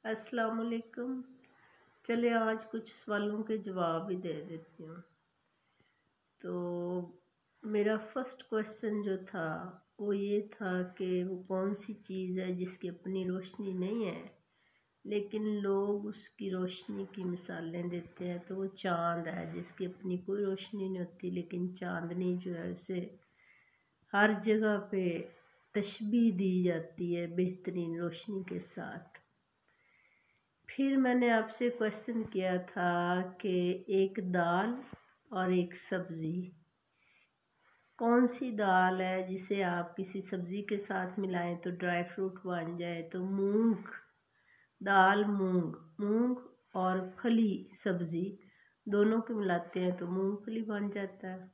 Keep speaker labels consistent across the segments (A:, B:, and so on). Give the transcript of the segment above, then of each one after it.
A: अस्सलाम वालेकुम। चलिए आज कुछ सवालों के जवाब भी दे देती हूँ। तो मेरा फर्स्ट क्वेश्चन जो था वो ये था कि वो कौन सी चीज़ है जिसकी अपनी रोशनी नहीं है लेकिन लोग उसकी रोशनी की मिसालें देते हैं। तो वो चाँद है जिसकी अपनी कोई रोशनी नहीं होती लेकिन चाँदनी जो है उसे हर जगह पे तशबीह दी जाती है बेहतरीन रोशनी के साथ। फिर मैंने आपसे क्वेश्चन किया था कि एक दाल और एक सब्ज़ी, कौन सी दाल है जिसे आप किसी सब्ज़ी के साथ मिलाएं तो ड्राई फ्रूट बन जाए। तो मूंग दाल, मूंग मूंग और फली सब्ज़ी दोनों को मिलाते हैं तो मूंगफली बन जाता है।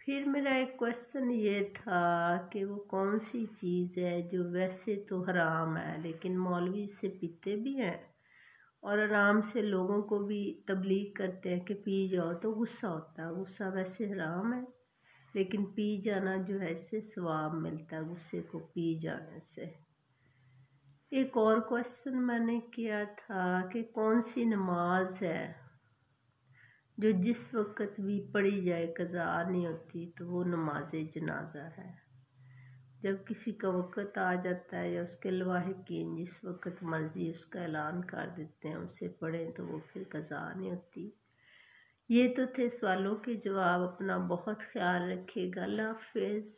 A: फिर मेरा एक क्वेश्चन ये था कि वो कौन सी चीज़ है जो वैसे तो हराम है लेकिन मौलवी इससे पीते भी हैं और आराम से लोगों को भी तबलीग करते हैं कि पी जाओ। तो गुस्सा होता है, गुस्सा वैसे हराम है लेकिन पी जाना जो है इससे सवाब मिलता है गुस्से को पी जाने से। एक और क्वेश्चन मैंने किया था कि कौन सी नमाज है जो जिस वक़्त भी पढ़ी जाए कज़ा नहीं होती। तो वो नमाज जनाजा है। जब किसी का वक़्त आ जाता है या उसके लवाहिकीन जिस वक़्त मर्ज़ी उसका ऐलान कर देते हैं उसे पढ़ें तो वो फिर कज़ा नहीं होती। ये तो थे सवालों के जवाब। अपना बहुत ख्याल रखिएगा। अल्लाह हाफ़िज़।